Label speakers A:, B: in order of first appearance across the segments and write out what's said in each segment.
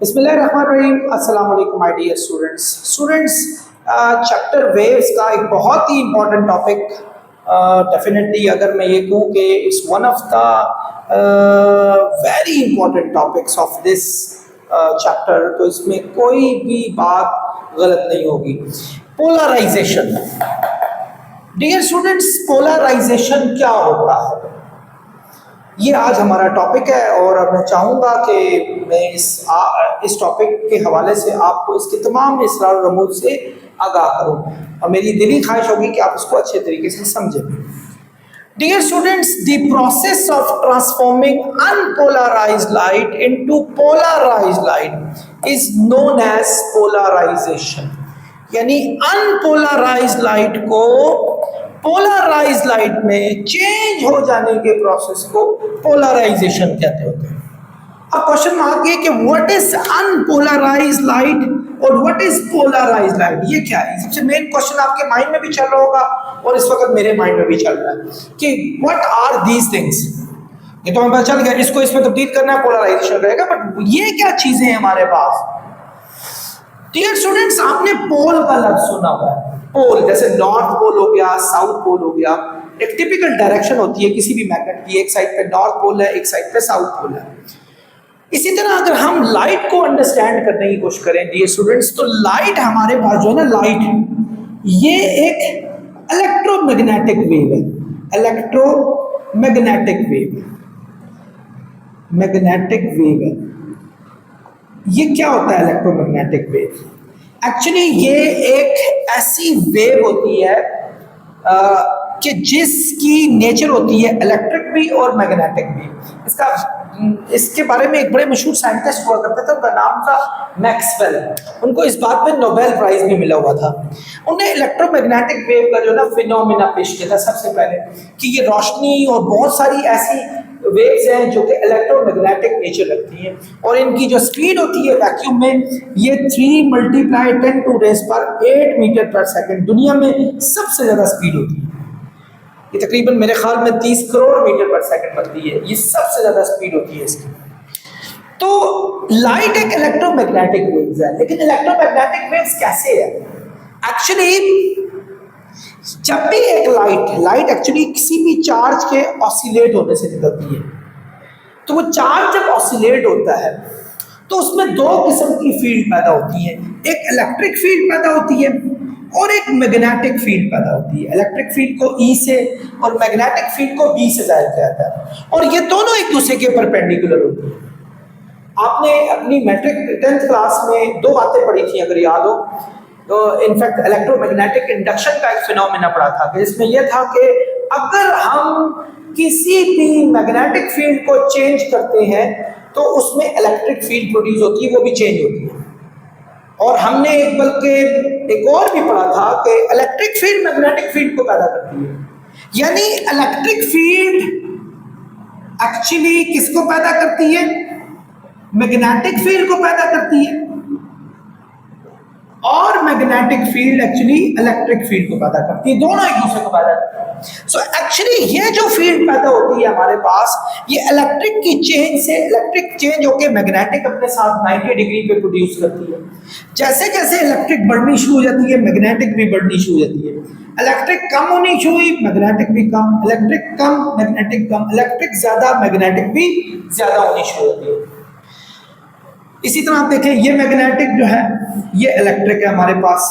A: बिस्मिल्लाहिर्रहमानिर्रहीम। अस्सलाम वालेकुम my dear students. Chapter waves का एक बहुत ही इम्पोर्टेंट टॉपिक, डेफिनेटली अगर मैं ये कहूँ कि it's one of the very important topics of this chapter, तो इसमें कोई भी बात गलत नहीं होगी। पोलराइजेशन। डियर स्टूडेंट्स, पोलराइजेशन क्या होता है, ये आज हमारा टॉपिक है और अब मैं चाहूँगा कि मैं इस टॉपिक के हवाले से आपको इसके तमाम इसरार और रमूज से आगाह करूँ और मेरी दिली ख्वाहिश होगी कि आप इसको अच्छे तरीके से समझें। Dear students, the process of transforming unpolarised light into polarised light is known as polarisation. यानी अनपोलराइज्ड लाइट को पोलराइज्ड लाइट में चेंज हो जाने के प्रोसेस को पोलराइजेशन कहते होते हैं। अब क्वेश्चन मार्क ये कि व्हाट इज अनपोलराइज्ड लाइट और व्हाट इज पोलराइज्ड लाइट, ये क्या है? सबसे मेन क्वेश्चन आपके माइंड में भी चल रहा होगा और इस वक्त मेरे माइंड में भी चल रहा है कि व्हाट आर दीज थिंग्स। ये तो हमें पता चल गया, इसको इसमें तब्दील करना है, पोलराइजेशन रहेगा, बट ये क्या चीजें हैं हमारे पास? डियर स्टूडेंट्स, आपने पोल का लफ्ज सुना हुआ है। पोल जैसे नॉर्थ पोल हो गया, साउथ पोल हो गया। एक टिपिकल डायरेक्शन होती है किसी भी मैग्नेट की, एक साइड पे नॉर्थ पोल है, एक साइड पे साउथ पोल है। इसी तरह अगर हम लाइट को अंडरस्टैंड करने की कोशिश करें डियर स्टूडेंट्स, तो लाइट हमारे पास जो है ना, लाइट ये एक इलेक्ट्रोमैग्नेटिक वेव है। इलेक्ट्रोमैग्नेटिक वेव, मैग्नेटिक वेव है। ये क्या होता है इलेक्ट्रोमैग्नेटिक वेव? एक्चुअली ये एक ऐसी वेव होती है कि जिसकी नेचर होती है इलेक्ट्रिक भी और मैग्नेटिक भी। इसके बारे में एक बड़े मशहूर साइंटिस्ट हुआ करते थे, उनका नाम था मैक्सवेल। उनको इस बात में नोबेल प्राइज भी मिला हुआ था। उन्हें इलेक्ट्रोमैग्नेटिक वेव का जो ना फिनोमिना पेश किया था सबसे पहले, कि ये रोशनी और बहुत सारी ऐसी वेव्स हैं जो कि इलेक्ट्रोमैग्नेटिक नेचर रखती हैं और इनकी जो स्पीड होती है वैक्यूम में, ये 3 × 10⁸ मीटर पर सेकंड दुनिया में सबसे ज़्यादा स्पीड होती है। ये तकरीबन मेरे ख्याल में 30 करोड़ मीटर पर सेकंड बनती है, ये सबसे ज़्यादा स्पीड होती है इसकी। तो लाइट एक इलेक्ट्रोमैग्नेटिक वेव्स है, लेकिन इलेक्ट्रोमैग्नेटिक वेव्स कैसे है? एक्चुअली जब भी एक लाइट एक्चुअली किसी भी चार्ज के ऑसिलेट होने से निकलती है, तो वो चार्ज जब ऑसिलेट होता है तो उसमें दो किस्म की फील्ड पैदा होती है। एक इलेक्ट्रिक फील्ड पैदा होती है और एक मैग्नेटिक फील्ड पैदा होती है। इलेक्ट्रिक फील्ड को E से और मैग्नेटिक फील्ड को B से जाहिर किया जाता है और ये दोनों एक दूसरे के परपेंडिकुलर होती है। आपने अपनी मैट्रिक 10th क्लास में दो बातें पढ़ी थी अगर याद हो, तो इनफैक्ट इलेक्ट्रोमैग्नेटिक इंडक्शन का एक फिनोमेना पढ़ा था, कि जिसमें यह था कि अगर हम किसी भी मैग्नेटिक फील्ड को चेंज करते हैं तो उसमें इलेक्ट्रिक फील्ड प्रोड्यूस होती है, वो भी चेंज होती है। और हमने एक और भी पढ़ा था कि इलेक्ट्रिक फील्ड मैग्नेटिक फील्ड को पैदा करती है। यानी इलेक्ट्रिक फील्ड एक्चुअली किसको पैदा करती है? मैग्नेटिक फील्ड को पैदा करती है और magnetic field actually electric field को पैदा करती है, दोनों एक दूसरे को पैदा करती है। सो एक्चुअली ये जो फील्ड पैदा होती है हमारे पास, ये इलेक्ट्रिक की चेंज से इलेक्ट्रिक चेंज होकर मैग्नेटिक अपने साथ 90 डिग्री पे प्रोड्यूस करती है। जैसे जैसे इलेक्ट्रिक बढ़नी शुरू हो जाती है, मैग्नेटिक भी बढ़नी शुरू हो जाती है। इलेक्ट्रिक कम होनी शुरू हुई, मैग्नेटिक भी कम, इलेक्ट्रिक कम, मैग्नेटिक कम, इलेक्ट्रिक ज्यादा, मैग्नेटिक भी ज्यादा होनी शुरू होती है। इसी तरह आप देखें, ये मैग्नेटिक जो है, ये इलेक्ट्रिक है हमारे पास,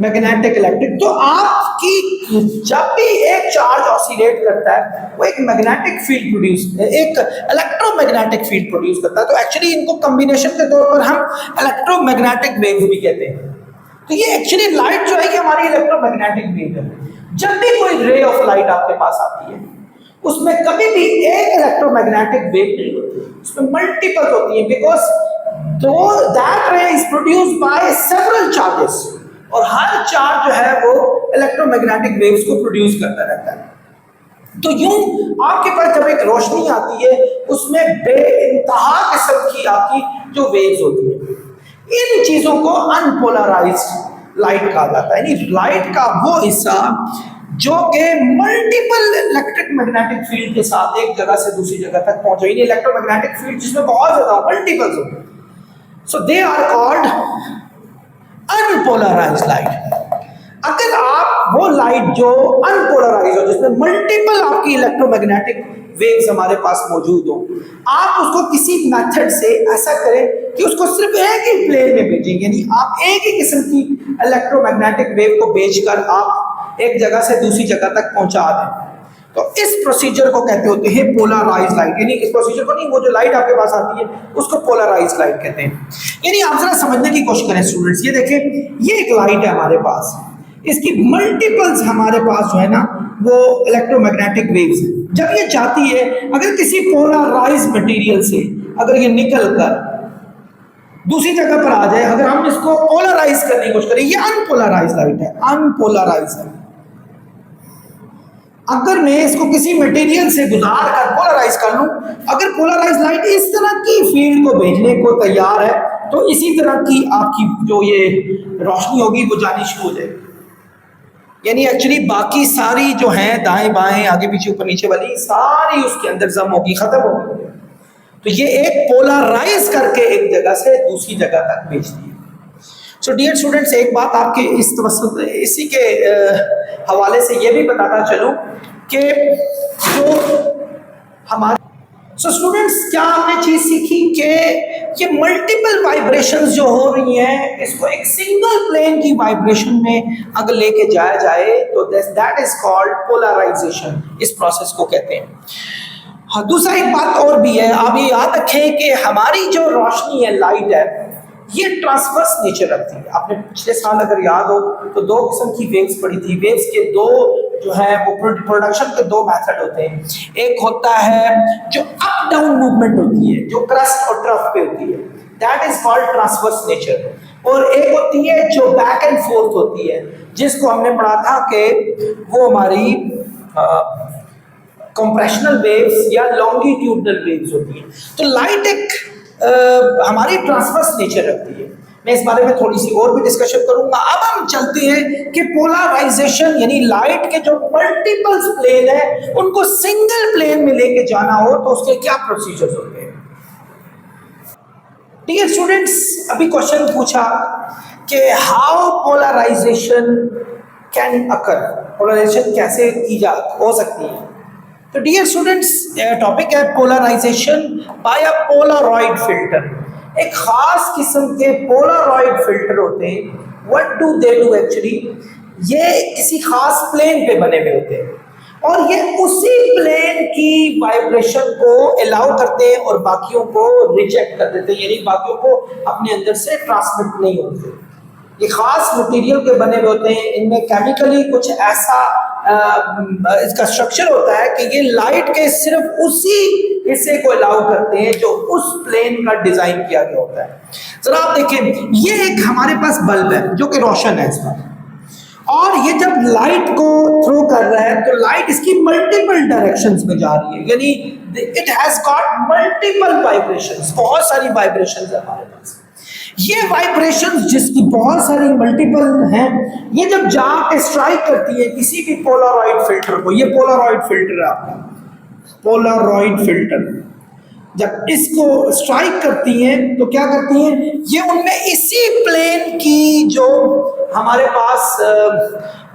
A: मैग्नेटिक इलेक्ट्रिक। तो आपकी जब भी एक चार्ज ऑसिलेट करता है वो एक मैग्नेटिक फील्ड प्रोड्यूस, एक इलेक्ट्रोमैग्नेटिक फील्ड प्रोड्यूस करता है। तो एक्चुअली इनको कॉम्बिनेशन के तौर पर हम इलेक्ट्रोमैग्नेटिक वेव भी कहते हैं। तो ये एक्चुअली लाइट जो है ये हमारी इलेक्ट्रोमैग्नेटिक वेव है। जब भी कोई रे ऑफ लाइट आपके पास आती है उसमें कभी भी एक इलेक्ट्रोमैग्नेटिक वेव नहीं होती, उसमें मल्टीपल होती है, बिकॉज दैट रे is produced by several charges और हर चार्ज जो है वो इलेक्ट्रोमैग्नेटिक वेव्स को प्रोड्यूस करता रहता है। तो यूं आपके पास जब एक रोशनी आती है उसमें बेइंतहा किस्म की आपकी जो वेव्स होती है, इन चीजों को अनपोलराइज्ड लाइट कहा जाता है। यानी लाइट का वो हिस्सा जो कि मल्टीपल इलेक्ट्रिक मैग्नेटिक फील्ड के साथ एक जगह से दूसरी जगह तक पहुंचे, इलेक्ट्रोमैग्नेटिक फील्ड जिसमें बहुत ज्यादा मल्टीपल्स होते हैं, so they are called unpolarised light. अगर आप वो लाइट जो अनपोलराइज हो, जिसमें मल्टीपल आपकी इलेक्ट्रोमैग्नेटिक वेव्स हमारे पास मौजूद हो, आप उसको किसी मेथड से ऐसा करें कि उसको सिर्फ एक ही प्लेन में भेजें, यानी आप एक ही किस्म की इलेक्ट्रोमैग्नेटिक वेव को भेजकर आप एक जगह से दूसरी जगह तक पहुंचा दें, तो इस प्रोसीजर को कहते होते हैं पोलराइज्ड लाइट। यानी इस प्रोसीजर को नहीं, वो जो लाइट आपके पास आती है उसको पोलराइज्ड लाइट कहते हैं। यानी आप जरा समझने की कोशिश करें स्टूडेंट्स, ये देखें, ये एक लाइट है हमारे पास, इसकी मल्टीपल्स हमारे पास जो है ना वो इलेक्ट्रोमैग्नेटिक वेव्स हैं। जब ये जाती है, अगर किसी पोलराइज्ड मटेरियल से अगर ये निकल कर दूसरी जगह पर आ जाए, अगर हम इसको पोलराइज करने की कोशिश करें, ये अनपोलराइज्ड लाइट है, अनपोलराइज्ड है। अगर मैं इसको किसी मटेरियल से गुजार कर पोलराइज कर लूं, अगर पोलराइज लाइट इस तरह की फील्ड को भेजने को तैयार है, तो इसी तरह की आपकी जो ये रोशनी होगी वो जानी शुरू हो जाएगी। यानी एक्चुअली बाकी सारी जो है दाएं बाएं आगे पीछे ऊपर नीचे वाली सारी उसके अंदर जम होगी, खत्म होगी। तो ये एक पोलराइज करके एक जगह से दूसरी जगह तक भेजती है। सो डियर स्टूडेंट्स, एक बात आपके इसी के हवाले से ये भी बताता चलूं कि जो हमारे स्टूडेंट्स, क्या हमने चीज सीखी कि ये मल्टीपल वाइब्रेशंस जो हो रही हैं, इसको एक सिंगल प्लेन की वाइब्रेशन में अगर लेके जाया जाए तो दैट इज कॉल्ड पोलराइजेशन। इस प्रोसेस को कहते हैं। हाँ, दूसरा एक बात और भी है, आप ये याद रखें कि हमारी जो रोशनी है, लाइट है, ये ट्रांसवर्स नेचर रखती है। आपने पिछले साल अगर याद हो तो दो किस्म की वेव्स पढ़ी थी। वेव्स के दो जो है वो प्रोडक्शन के दो मेथड होते हैं। एक होता है जो अप डाउन मूवमेंट होती है, जो क्रस्ट और ट्रफ पे होती है, that is called transverse nature. और एक होती है जो बैक एंड फोर्थ होती है, जिसको हमने पढ़ा था कि वो हमारी कंप्रेशनल वेव्स या लॉन्गिट्यूडनल वेव्स होती है। तो लाइट एक हमारी ट्रांसवर्स नेचर रखती है। मैं इस बारे में थोड़ी सी और भी डिस्कशन करूंगा। अब हम चलते हैं कि पोलराइजेशन यानी लाइट के जो मल्टीपल्स प्लेन है उनको सिंगल प्लेन में लेके जाना हो तो उसके क्या प्रोसीजर्स होते हैं। डियर स्टूडेंट्स, अभी क्वेश्चन पूछा कि how polarisation can occur, polarisation कैसे हो सकती है। तो डियर स्टूडेंट्स, टॉपिक है polarisation by a Polaroid filter. एक खास किस्म के पोलरॉइड फिल्टर होते हैं। What do they do actually, ये किसी खास प्लेन पे बने हुए होते हैं और ये उसी प्लेन की वाइब्रेशन को अलाउ करते हैं और बाकियों को रिजेक्ट कर देते हैं, यानी बाकियों को अपने अंदर से ट्रांसमिट नहीं होते। ये खास मटेरियल के बने हुए होते हैं, इनमें केमिकली कुछ ऐसा इसका स्ट्रक्चर होता है कि ये लाइट के सिर्फ उसी हिस्से को अलाउ करते हैं जो उस प्लेन का डिजाइन किया गया होता है। जरा आप देखें, ये एक हमारे पास बल्ब है जो कि रोशन है इसमें, और ये जब लाइट को थ्रो कर रहा है तो लाइट इसकी मल्टीपल डायरेक्शंस में जा रही है, यानी it has got multiple vibrations, बहुत सारी वाइब्रेशंस है हमारे पास। ये वाइब्रेशंस जिसकी बहुत सारी मल्टीपल हैं, ये जब जाके स्ट्राइक करती है किसी भी पोलरॉइड फिल्टर को, ये पोलरॉइड फिल्टर है आपका, पोलरॉइड फिल्टर, जब इसको स्ट्राइक करती हैं तो क्या करती हैं, ये उनमें इसी प्लेन की जो हमारे पास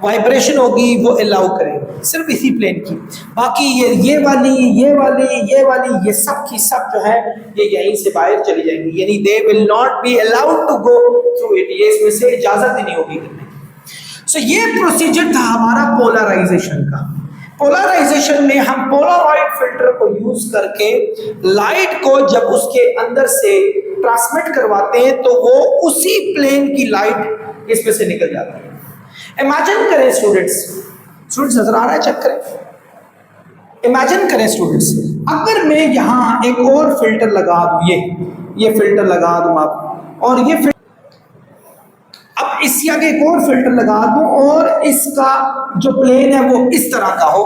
A: वाइब्रेशन होगी वो अलाउ करेंगे, सिर्फ इसी प्लेन की। बाकी ये वाली ये सब की सब जो है ये यहीं से बाहर चली जाएंगी, यानी they will not be allowed to go through it, ये इसमें से इजाजत ही नहीं होगी करने की। सो ये प्रोसीजर था हमारा पोलराइजेशन का। पोलराइजेशन में हम पोलरॉइड फिल्टर को यूज करके लाइट को जब उसके अंदर से ट्रांसमिट करवाते हैं तो वो उसी प्लेन की लाइट इसमें से निकल जाती है। इमेजिन करें स्टूडेंट्स नजर आ रहा है, चेक करें। इमेजिन करें स्टूडेंट्स, अगर मैं यहाँ एक और फिल्टर लगा दूं, ये फिल्टर लगा दूं आप, और ये अब इसके आगे एक और फिल्टर लगा दूं और इसका जो प्लेन है वो इस तरह का हो,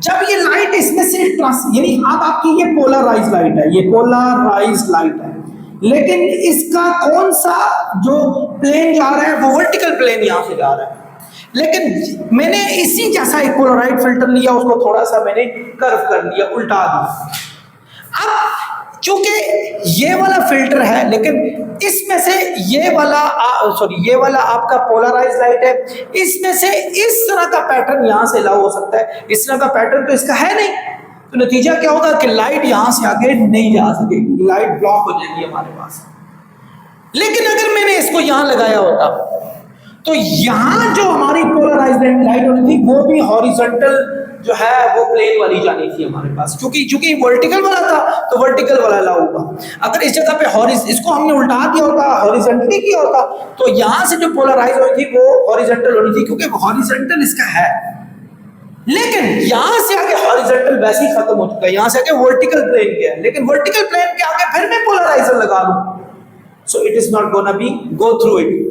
A: जब ये लाइट इसमें से यानी अब आपकी ये पोलराइज लाइट है, ये पोलराइज लाइट है, लेकिन इसका कौन सा जो प्लेन जा रहा है वो वर्टिकल प्लेन यहां से जा रहा है, लेकिन मैंने इसी जैसा एक पोलराइड फिल्टर लिया, उसको थोड़ा सा मैंने कर्व कर लिया, उल्टा दिया। अब चूंकि ये वाला फिल्टर है, लेकिन इसमें से ये वाला ये वाला आपका पोलराइज लाइट है, इसमें से इस तरह का पैटर्न यहां से लाओ हो सकता है, इस तरह का पैटर्न तो इसका है नहीं, तो नतीजा क्या होगा कि लाइट यहां से आगे नहीं जा सकेगी, लाइट ब्लॉक हो जाएगी हमारे पास। लेकिन अगर मैंने इसको यहां लगाया होता तो यहां जो हमारी पोलराइज लाइट होनी थी वो भी हॉरिजॉन्टल जो है वो प्लेन वाली जानी थी हमारे पास, क्योंकि वर्टिकल वाला था तो वर्टिकल वाला ला होगा। अगर इस जगह पे इसको हमने उल्टा दिया होता, हॉरिजॉन्टली किया होता, तो यहां से जो पोलराइज हुई थी वो हॉरिजॉन्टल होनी थी, क्योंकि हॉरिजॉन्टल इसका है। लेकिन यहां से आगे हॉरिजॉन्टल वैसे ही खत्म हो चुका है, यहां से आगे वर्टिकल प्लेन के है, लेकिन वर्टिकल प्लेन के आगे फिर मैं पोलराइजर लगा लूं, so it is not gonna be go through it.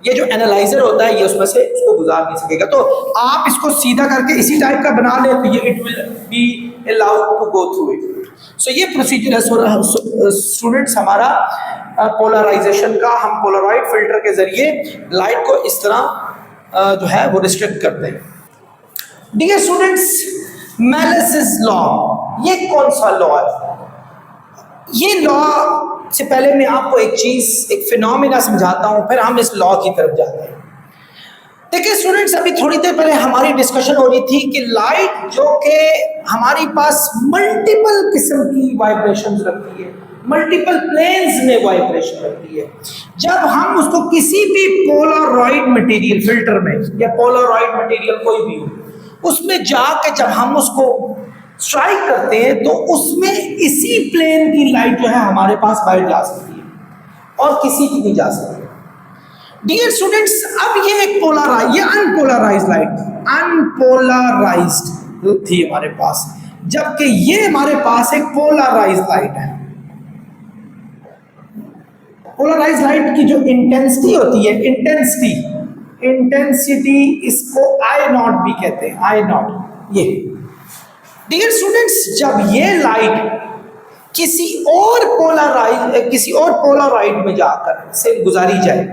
A: ये जो एनालाइजर होता है ये उसमें से उसको गुजार नहीं सकेगा। तो आप इसको सीधा करके इसी टाइप का बना ले तो ये it will be allowed to go through it. So ये प्रोसीजर है स्टूडेंट्स हमारा पोलराइजेशन का। हम पोलराइड फिल्टर के जरिए लाइट को इस तरह जो है वो रिस्ट्रिक्ट करते हैं। डियर स्टूडेंट्स, मेलिस's लॉ, ये कौन सा लॉ है? ये लॉ से पहले मैं आपको एक चीज, एक फिनोमिना समझाता हूं, फिर हम इस लॉ की तरफ जाते हैं। देखिए स्टूडेंट्स, अभी थोड़ी देर पहले हमारी डिस्कशन हो रही थी कि लाइट जो कि हमारी पास मल्टीपल किस्म की वाइब्रेशंस रखती है, मल्टीपल प्लेन्स में वाइब्रेशन रखती है, जब हम उसको किसी भी पोलराइड मटेरियल फिल्टर में या पोलराइड मटेरियल कोई भी हो उसमें जाके जब हम उसको स्ट्राइक करते हैं तो उसमें इसी प्लेन की लाइट जो है हमारे पास बाहर जा सकती है और किसी की नहीं जा सकती। डियर स्टूडेंट्स, अब ये एक ये अनपोलराइज्ड लाइट अनपोलराइज्ड थी हमारे पास, जबकि ये हमारे पास एक पोलराइज्ड लाइट है। पोलराइज्ड लाइट की जो इंटेंसिटी होती है, इंटेंसिटी इसको आई नॉट भी कहते हैं, आई नॉट। ये डियर स्टूडेंट्स, जब ये लाइट किसी और पोलराइड में जाकर से गुजारी जाए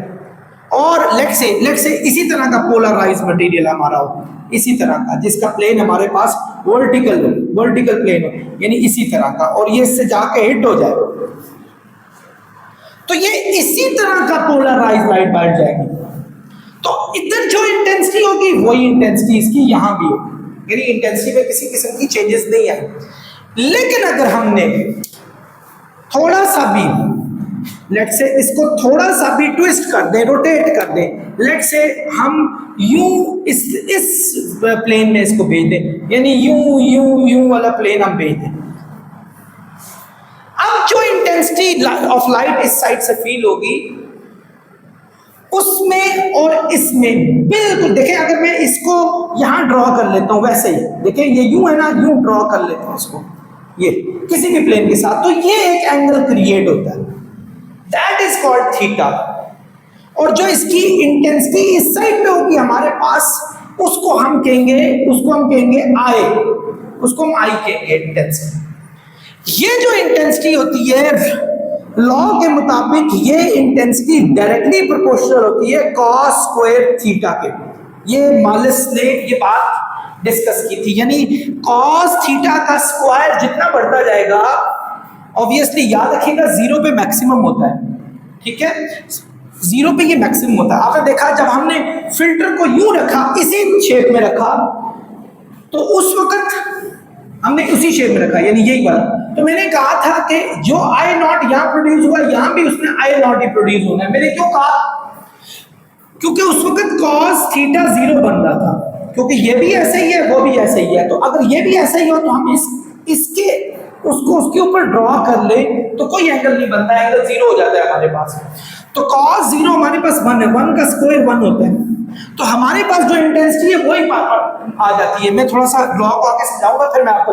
A: और लेट्स से इसी तरह का पोलराइज मटेरियल हमारा हो, इसी तरह का जिसका प्लेन हमारे पास वर्टिकल प्लेन हो, यानी इसी तरह का, और ये इससे जाके हिट हो जाए तो ये इसी तरह का पोलराइज लाइट बैठ जाएगी। तो इधर जो इंटेंसिटी होगी वही इंटेंसिटी इसकी यहां भी होगी, यानी इंटेंसिटी में किसी किस्म की चेंजेस नहीं आई। लेकिन अगर हमने थोड़ा सा भी लेट्स से इसको थोड़ा सा भी ट्विस्ट कर दें, रोटेट कर दें, लेट्स से हम यूं इस प्लेन में इसको भेज दें, यानी यूं वाला प्लेन हम भेज दें, अब जो इंटेंसिटी ऑफ लाइट इस साइड से फील होगी उसमें और इसमें बिल्कुल, देखिए अगर मैं इसको यहां ड्रॉ कर लेता हूं वैसे ही, देखिए ये यूं है ना, यूं ड्रॉ कर लेता हूं इसको ये किसी भी प्लेन के साथ, तो ये एक एंगल क्रिएट होता है, दैट इज कॉल्ड थीटा। और जो इसकी इंटेंसिटी इस साइड पे होगी हमारे पास, उसको हम कहेंगे आई, उसको हम आई कहेंगे इंटेंसिटी। ये जो इंटेंसिटी होती है लॉ के मुताबिक, ये इंटेंसिटी डायरेक्टली प्रोपोर्शनल होती है कॉस स्क्वायर थीटा के। ये मालिस ने ये बात डिस्कस की थी, यानी कॉस थीटा का स्क्वायर जितना बढ़ता जाएगा, ऑब्वियसली याद रखिएगा जीरो पे मैक्सिमम होता है, ठीक है, जीरो पे ये मैक्सिमम होता है। आपने देखा जब हमने फिल्टर को यूं रखा, इसी शेप में रखा, तो उस वक्त हमने उसी शेप में रखा, यानी यही वाला। तो मैंने कहा था कि जो आई नॉट यहां प्रोड्यूस हुआ, यहां भी उसने आई नॉट ही प्रोड्यूस होना है। मैंने क्यों कहा? क्योंकि उस वक्त कॉस थीटा जीरो बन रहा था, क्योंकि ये भी ऐसे ही है, वो भी ऐसे ही है। तो अगर ये भी ऐसे ही हो तो हम उसके ऊपर ड्रॉ कर ले तो कोई एंगल नहीं बनता, एंगल जीरो हो जाता है हमारे पास। तो कॉस जीरो हमारे पास 1 है, 1 का स्क्वायर 1 होता है, तो हमारे पास जो इंटेंसिटी है वही आ जाती है। मैं थोड़ा सा लॉ को आगे समझाऊंगा, फिर मैं आपको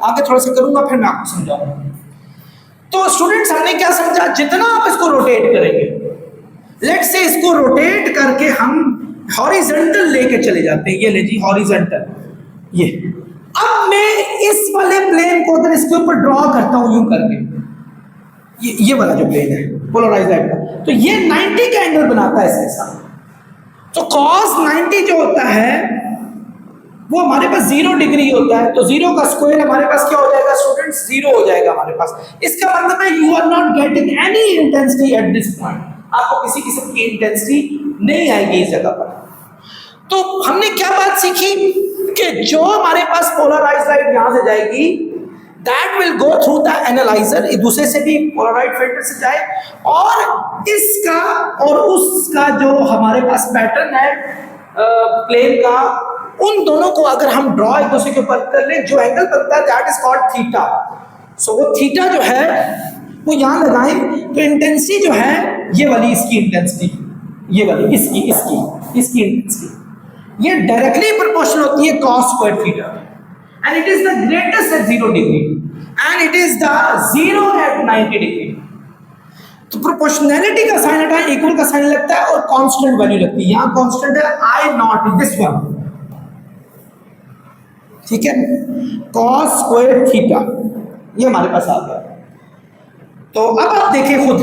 A: आगे थोड़ा सा करूंगा, फिर मैं आपको समझाऊंगा। तो स्टूडेंट्स, हमने क्या समझा, जितना आप इसको रोटेट करेंगे, लेट्स से इसको रोटेट करके हम हॉरिजॉन्टल लेके चले जाते हैं, ये ले जी हॉरिजॉन्टल, ये अब मैं इस वाले प्लेन को अगर इसके ऊपर ड्रॉ करता हूं यूं करके, ये वाला जो प्लेन है पोलराइज्ड लाइट का, तो ये 90 का एंगल बनाता है इसके साथ। तो cos 90 जो होता है वो हमारे पास 0 डिग्री होता है, तो 0 का स्क्वायर हमारे पास क्या हो जाएगा स्टूडेंट्स, 0 हो जाएगा हमारे पास। इसका मतलब है you are not getting any intensity at this point, आपको किसी किस्म की इंटेंसिटी नहीं आएगी इस जगह पर। तो हमने क्या बात सीखी कि जो हमारे पास पोलराइज लाइट यहां से जाएगी that will go through the analyser, दूसरे से भी पोलराइड फिल्टर से जाए, और इसका और उसका जो हमारे पास पैटर्न है प्लेन का, उन दोनों को अगर हम ड्रॉ एक दूसरे के ऊपर कर लें, जो एंगल बनता है दैट इज कॉल्ड थीटा। सो वो थीटा जो है वो यहां लगाएं, तो इंटेंसिटी जो है ये वाली इसकी इंटेंसिटी, ये वाली इसकी इंटेंसिटी ये डायरेक्टली प्रोपोर्शनल होती है cos square theta, and it is the greatest at 0 degree and it is the 0 at 90 degree. तो प्रोपोर्शनैलिटी का साइन हटाए, इक्वल का साइन लगता है और कांस्टेंट वैल्यू लगती है। यहां कांस्टेंट है आई नॉट, दिस वन, ठीक है, cos स्क्वायर थीटा ये हमारे पास आ गया। तो अब आप देखें खुद,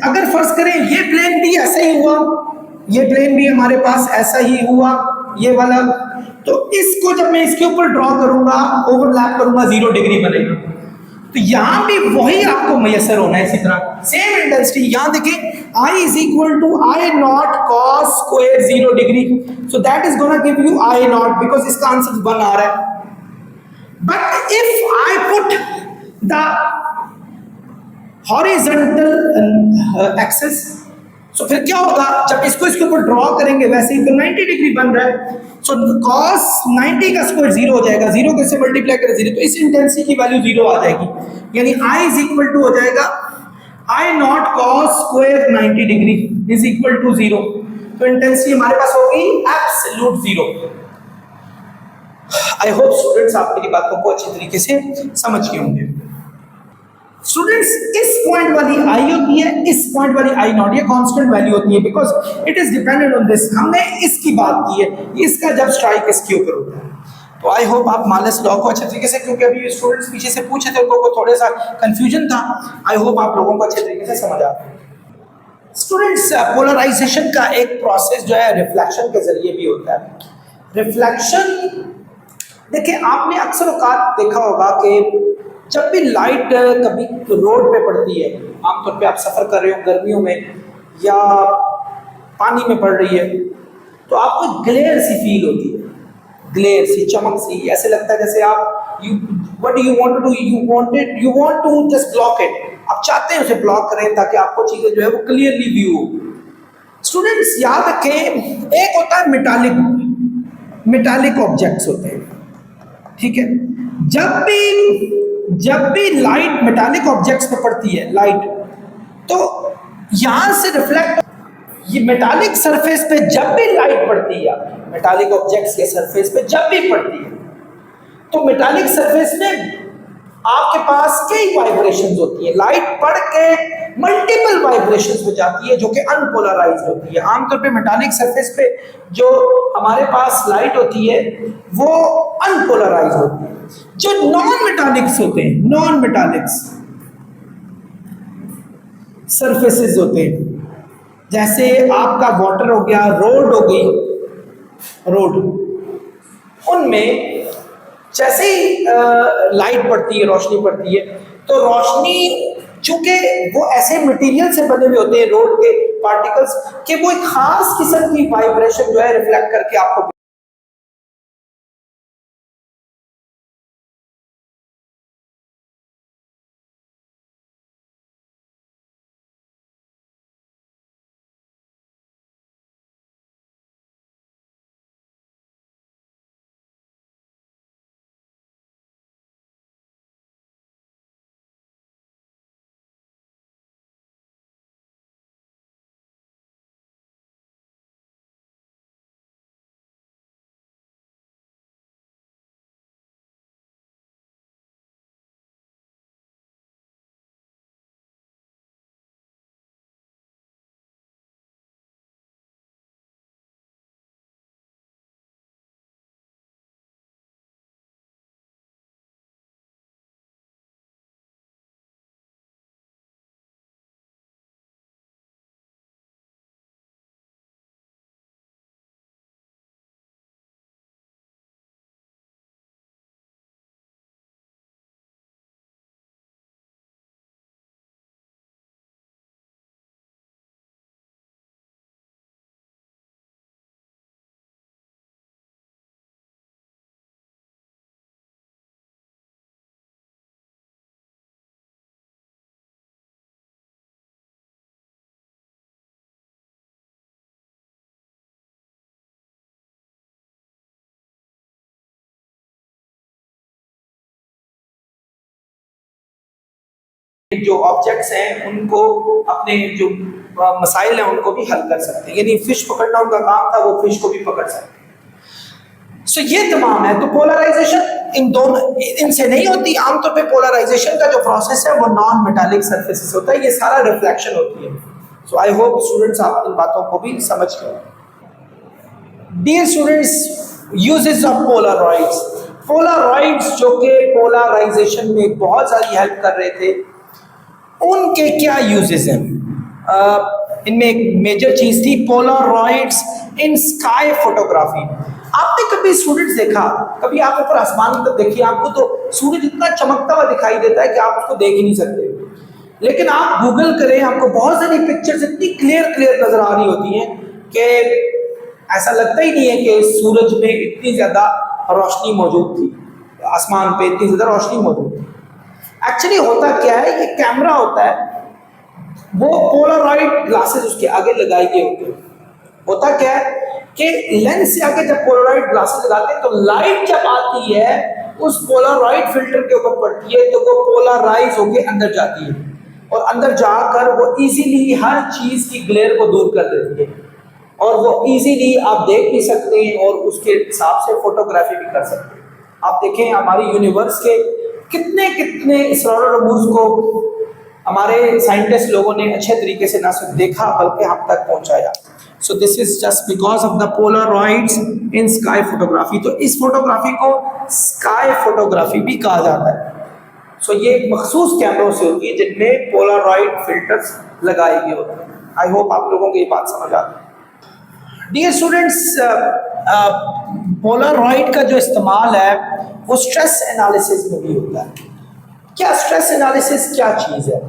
A: अगर फर्ज करें ये प्लेन भी ऐसा ही हुआ, ये प्लेन भी हमारे पास ऐसा ही हुआ, ये वाला, तो इसको जब मैं इसके ऊपर ड्रॉ करूंगा, ओवरलैप करूंगा, 0 डिग्री बनेगा। तो यहां भी वही आपको मैसर होना है, इसी तरह सेम इंटेंसिटी। यहां देखिए I is equal to I not cos square 0 degree, so that is gonna give you I not, because इसका आंसर 1 आ रहा है। But if I put the horizontal axis, so फिर क्या होगा, जब इसको इसके ऊपर ड्रॉ करेंगे वैसे ही तो 90 डिग्री बन रहा है, सो cos 90 का स्क्वायर 0 हो जाएगा, 0 कैसे मल्टीप्लाई करें 0, तो इस इंटेंसिटी की वैल्यू 0 आ जाएगी, यानी I इज इक्वल टू हो जाएगा I not cos square 90 degree is equal to 0, तो इंटेंसिटी हमारे पास होगी एब्सोल्यूट 0। आई होप स्टूडेंट्स आप मेरी बातों को अच्छी तरीके से समझ गए होंगे। स्टूडेंट्स इस पॉइंट वाली आई होती है, इस पॉइंट वाली आई नॉट, ये कांस्टेंट वैल्यू होती है, because it is dependent on this. हमने इसकी बात की है, इसका जब स्ट्राइक इसके ऊपर होता है। तो आई होप आप मालस लॉ को अच्छे तरीके से, क्योंकि अभी स्टूडेंट्स पीछे से पूछे थे, उनको थोड़ा सा कंफ्यूजन था, आई होप आप लोगों को अच्छे तरीके से समझ आ गया। स्टूडेंट्स पोलराइजेशन का एक प्रोसेस जो है रिफ्लेक्शन के जरिए भी होता है। रिफ्लेक्शन देखिए, आपने अक्सर औकात देखा होगा कि जब भी लाइट कभी रोड पे पड़ती है, आमतौर पे आप सफर कर रहे हो गर्मियों में या पानी में पड़ रही है, तो आपको ग्लेयर सी फील होती है, ग्लेयर सी, चमक सी, ऐसे लगता है जैसे आप you what do you want to do, you want to just block it, आप चाहते हैं उसे ब्लॉक करें ताकि आपको चीजें जो है वो क्लियरली व्यू हो। स्टूडेंट्स याद रखें, एक होता है मेटालिक ऑब्जेक्ट्स होते हैं, ठीक है, जब भी लाइट मेटालिक ऑब्जेक्ट्स पे पड़ती है लाइट, तो यहां से रिफ्लेक्ट, ये मेटालिक सरफेस पे जब भी लाइट पड़ती है, मेटालिक ऑब्जेक्ट्स के सरफेस पे जब भी पड़ती है, तो मेटालिक सरफेस में आपके पास कई वाइब्रेशंस होती है, लाइट पड़ के मल्टीपल वाइब्रेशंस में जाती है जो कि अनपोलराइज्ड होती है। आमतौर पे मेटालिक सरफेस पे जो हमारे पास लाइट होती है वो अनपोलराइज्ड होती है। जो नॉन मेटालिक्स होते हैं, नॉन मेटालिक्स सरफेसेस होते हैं, जैसे आपका वाटर हो गया, रोड हो गई, रोड, उनमें जैसे ही लाइट पड़ती है, रोशनी पड़ती है, तो रोशनी, चूंकि वो ऐसे मटेरियल से बने हुए होते हैं रोड के पार्टिकल्स, कि वो एक खास किस्म की वाइब्रेशन जो है रिफ्लेक्ट करके आपको जो ऑब्जेक्ट्स हैं उनको, अपने जो मसाइल हैं उनको भी हल कर सकते हैं। यानी फिश पकड़ना उनका काम था, वो फिश को भी पकड़ सकते हैं। सो ये तमाम है। तो पोलराइजेशन इन दोनों इनसे नहीं होती। आमतौर पे पोलराइजेशन का जो प्रोसेस है वो नॉन मेटालिक सरफेसेस होता है, ये सारा रिफ्लेक्शन होती है। सो आई होप स्टूडेंट्स आप इन बातों को भी समझ गए। Dear students, uses of polaroids. Polaroids जो कि पोलराइजेशन में बहुत सारी हेल्प कर रहे थे, उनके क्या यूजेस हैं? इनमें एक मेजर चीज थी पोलराइड्स इन स्काई फोटोग्राफी। आपने कभी स्टूडेंट्स देखा, कभी आप ऊपर आसमान की तरफ देखिए, आपको तो सूरज इतना चमकता हुआ दिखाई देता है कि आप उसको देख ही नहीं सकते। लेकिन आप गूगल करें, आपको बहुत सारी पिक्चर्स इतनी क्लियर क्लियर नजर आ रही होती हैं कि ऐसा लगता ही नहीं है कि सूरज में इतनी ज्यादा रोशनी मौजूद थी, आसमान पे इतनी ज्यादा रोशनी मौजूद थी। एक्चुअली होता क्या है, ये कैमरा होता है, वो पोलराइड ग्लासेस उसके आगे लगाए गए होते हैं। होता क्या है कि लेंस से आगे जब पोलराइड ग्लासेस लगाते हैं तो लाइट जब आती है उस पोलराइड फिल्टर के ऊपर पड़ती है, तो वो पोलराइज होके अंदर जाती है और अंदर जाकर वो इजीली हर चीज की ग्लेयर को दूर कर देती है और वो इजीली आप देख भी सकते हैं और उसके हिसाब से फोटोग्राफी भी कर सकते हैं। आप देखें हमारी यूनिवर्स के कितने कितने इसरार रमूज को हमारे साइंटिस्ट लोगों ने अच्छे तरीके से ना सिर्फ देखा बल्कि हम तक पहुंचाया। So this is just because of the polaroids in sky photography. तो इस फोटोग्राफी को स्काई फोटोग्राफी भी कहा जाता है। सो ये मखसूस कैमरों से होती है जिनमें पोलराइड फिल्टर्स लगाए गए होते हैं। आई होप आप लोगों को ये बात समझ आती है। डियर स्टूडेंट्स, पोलराइड का जो इस्तेमाल है वो स्ट्रेस एनालिसिस में भी होता है। क्या स्ट्रेस एनालिसिस क्या चीज़ है?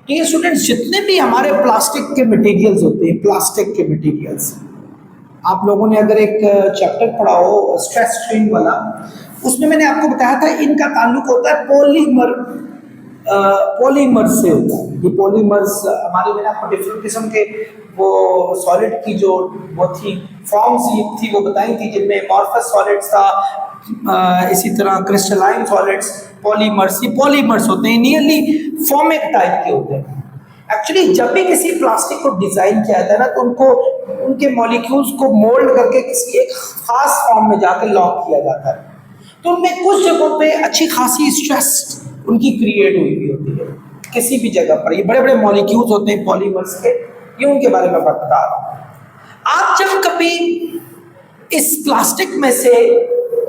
A: डियर स्टूडेंट्स, जितने भी हमारे प्लास्टिक के मटेरियल्स होते हैं, प्लास्टिक के मटेरियल्स, आप लोगों ने अगर एक चैप्टर पढ़ा हो स्ट्रेस स्ट्रेन वाला, उसमें मैंने आपको बताया था इनका ताल्लुक होता है पॉलीमर्स से होता है। ये पॉलीमर्स हमारे मैंने आपको डिफरेंट किस्म के वो सॉलिड की जो वो थी फॉर्म्स थी वो बताई थी, जिनमें अमॉर्फस सॉलिड्स था, इसी तरह क्रिस्टलाइन सॉलिड्स, पॉलीमर्स। ये पॉलीमर्स होते हैं, नियरली फॉर्मिक टाइप के होते हैं। एक्चुअली जब भी किसी प्लास्टिक को डिजाइन किया जाता है ना, तो उनको उनके मॉलिक्यूल्स को मोल्ड करके किसी एक खास फॉर्म में जाकर लॉक किया जाता है। तो उनमें कुछ जगहों पे अच्छी खासी स्ट्रेस उनकी क्रिएट हुई होती है किसी भी जगह पर। ये बड़े बड़े मॉलिक्यूल्स होते हैं पॉलीमर्स के, ये उनके बारे में बता रहा हूँ। आप जब कभी इस प्लास्टिक में से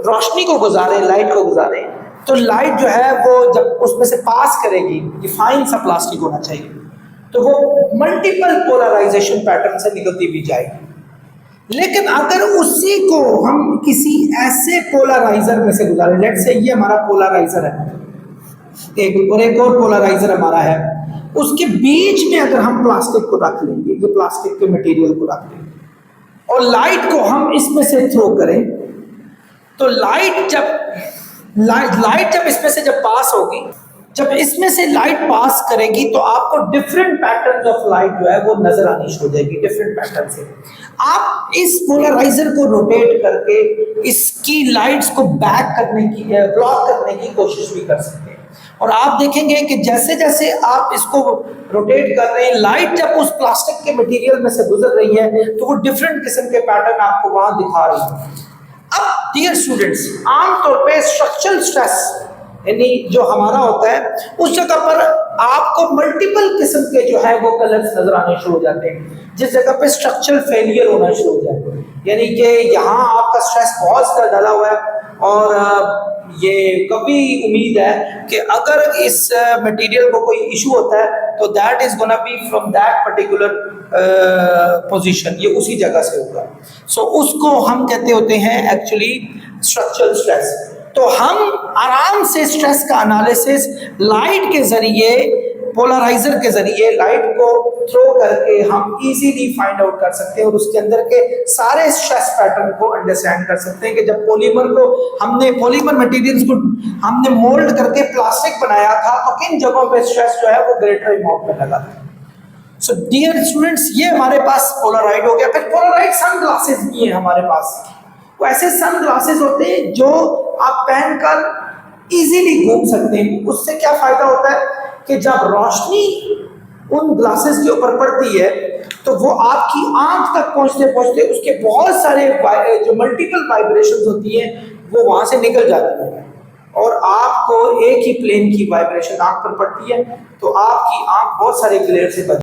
A: रोशनी को गुजारें, लाइट को गुजारें, तो लाइट जो है वो जब उसमें से पास करेगी, डिफाइन सा प्लास्टिक होना चाहिए, तो वो मल्टीपल पोलराइजेशन पैटर्न से निकलती भी जाएगी। लेकिन अगर उसी को हम किसी ऐसे पोलराइजर में से गुजारें, लेट्स से ये हमारा पोलराइजर है, एक और पोलराइजर हमारा है, उसके बीच में अगर हम प्लास्टिक को रख लेंगे, ये प्लास्टिक के मटेरियल को रख लेंगे और लाइट को हम इसमें से थ्रो करें, तो लाइट जब इसमें से जब पास होगी, जब इसमें से लाइट पास करेगी, तो आपको डिफरेंट पैटर्न्स ऑफ लाइट जो है वो नजर आनी शुरू हो जाएगी, डिफरेंट पैटर्न से। आप इस पोलराइजर को रोटेट करके इसकी लाइट्स को बैक करने की, ब्लॉक करने की कोशिश भी कर सकते हैं। और आप देखेंगे कि जैसे जैसे आप इसको रोटेट कर रहे हैं, लाइट जब उस प्लास्टिक के मटेरियल में से गुजर रही है, तो वो डिफरेंट किस्म के पैटर्न आपको वहां दिखा रही है। अब डियर स्टूडेंट्स, आमतौर पे स्ट्रक्चरल स्ट्रेस यानी जो हमारा होता है, उस जगह पर आपको मल्टीपल किस्म के जो है वो कलर्स नजर आने शुरू हो जाते हैं। जिस जगह पे स्ट्रक्चरल फेलियर होना शुरू हो जाता है, यानी कि यहाँ आपका स्ट्रेस बहुत ज़्यादा डाला हुआ है और ये कभी उम्मीद है कि अगर इस मटेरियल को कोई इशू होता है तो that is gonna be from that particular position, ये उसी जगह से होगा। सो उसको हम कहते होते हैं एक्चुअली स्ट्रक्चरल स्ट्रेस। तो हम आराम से स्ट्रेस का एनालिसिस लाइट के जरिए, पोलराइजर के जरिए लाइट को थ्रो करके हम इजीली फाइंड आउट कर सकते हैं और उसके अंदर के सारे स्ट्रेस पैटर्न को अंडरस्टैंड कर सकते हैं कि जब पॉलीमर मटेरियल्स को हमने मोल्ड करके प्लास्टिक बनाया था, तो किन जगहों पे स्ट्रेस जो है वो ग्रेटर अमाउंट में लगा था। सो डियर स्टूडेंट्स, ये हमारे पास पोलराइड हो गया। फिर पोलराइड सन ग्लासेस भी है हमारे पास। वो ऐसे सन ग्लासेस होते हैं जो आप पहनकर इजीली घूम सकते हैं। उससे क्या फायदा होता है कि जब रोशनी उन ग्लासेस के ऊपर पड़ती है तो वो आपकी आंख तक पहुंचते पहुंचते उसके बहुत सारे जो मल्टीपल वाइब्रेशंस होती हैं वो वहां से निकल जाती हैं, और आपको एक ही प्लेन की वाइब्रेशन आंख पर पड़ती है तो आपकी आंख बहुत सारे ग्लेयर से बच